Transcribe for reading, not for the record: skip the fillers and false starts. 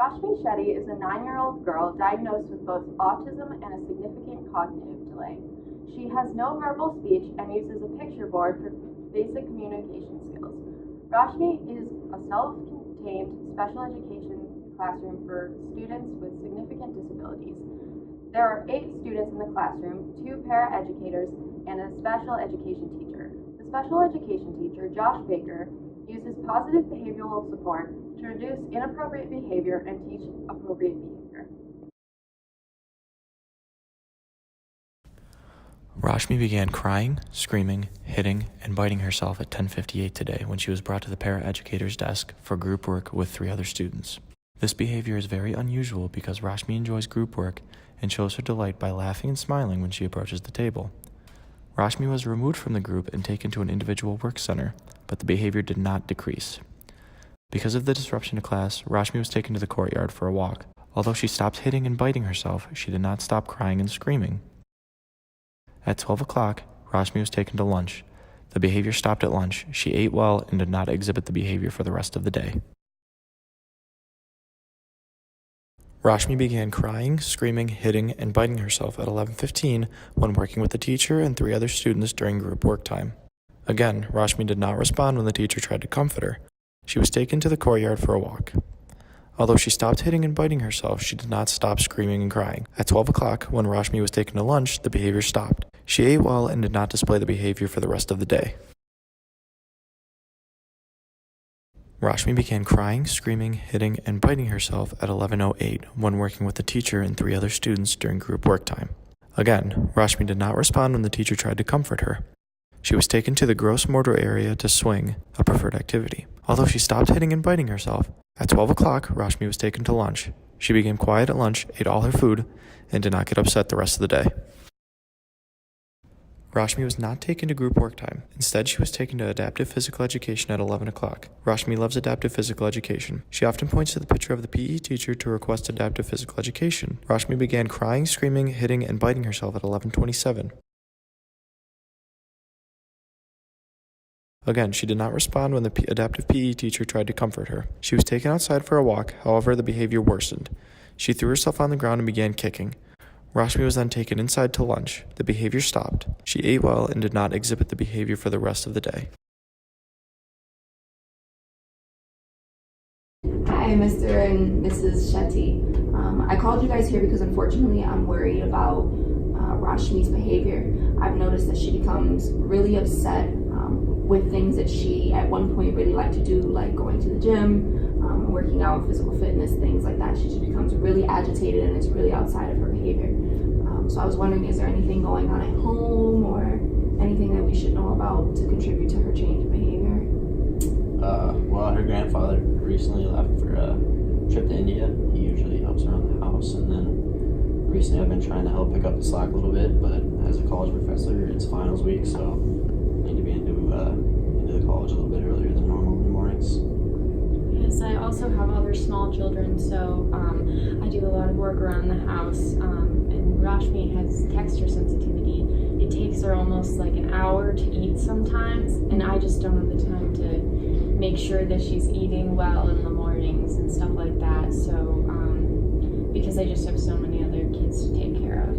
Rashmi Shetty is a 9-year-old girl diagnosed with both autism and a significant cognitive delay. She has no verbal speech and uses a picture board for basic communication skills. Rashmi is a self-contained special education classroom for students with significant disabilities. There are 8 students in the classroom, 2 para-educators, and a special education teacher. The special education teacher, Josh Baker, uses positive behavioral support to reduce inappropriate behavior and teach appropriate behavior. Rashmi began crying, screaming, hitting, and biting herself at 10:58 today when she was brought to the para-educator's desk for group work with 3 other students. This behavior is very unusual because Rashmi enjoys group work and shows her delight by laughing and smiling when she approaches the table. Rashmi was removed from the group and taken to an individual work center, but the behavior did not decrease. Because of the disruption to class, Rashmi was taken to the courtyard for a walk. Although she stopped hitting and biting herself, she did not stop crying and screaming. At 12 o'clock, Rashmi was taken to lunch. The behavior stopped at lunch. She ate well and did not exhibit the behavior for the rest of the day. Rashmi began crying, screaming, hitting, and biting herself at 11:15 when working with the teacher and 3 other students during group work time. Again, Rashmi did not respond when the teacher tried to comfort her. She was taken to the courtyard for a walk. Although she stopped hitting and biting herself, she did not stop screaming and crying. At 12 o'clock, when Rashmi was taken to lunch, the behavior stopped. She ate well and did not display the behavior for the rest of the day. Rashmi began crying, screaming, hitting, and biting herself at 11:08 when working with the teacher and 3 other students during group work time. Again, Rashmi did not respond when the teacher tried to comfort her. She was taken to the gross motor area to swing, a preferred activity. Although she stopped hitting and biting herself, at 12 o'clock, Rashmi was taken to lunch. She became quiet at lunch, ate all her food, and did not get upset the rest of the day. Rashmi was not taken to group work time. Instead, she was taken to adaptive physical education at 11 o'clock. Rashmi loves adaptive physical education. She often points to the picture of the PE teacher to request adaptive physical education. Rashmi began crying, screaming, hitting, and biting herself at 11:27. Again, she did not respond when the adaptive PE teacher tried to comfort her. She was taken outside for a walk, however, the behavior worsened. She threw herself on the ground and began kicking. Rashmi was then taken inside to lunch. The behavior stopped. She ate well and did not exhibit the behavior for the rest of the day. Hi, Mr. and Mrs. Shetty. I called you guys here because unfortunately I'm worried about Rashmi's behavior. I've noticed that she becomes really upset with things that she at one point really liked to do, like going to the gym, working out, physical fitness, things like that. She just becomes really agitated and it's really outside of her behavior. So I was wondering, is there anything going on at home or anything that we should know about to contribute to her change in behavior? Well, her grandfather recently left for a trip to India. He usually helps around the house, and then recently I've been trying to help pick up the slack a little bit, but as a college professor, it's finals week, so I need to be into the college a little bit earlier than normal in the mornings. Yes, I also have other small children, so I do a lot of work around the house, and Rashmi has texture sensitivity. It takes her almost like an hour to eat sometimes, and I just don't have the time to make sure that she's eating well in the mornings and stuff like that, so because I just have so many other kids to take care of.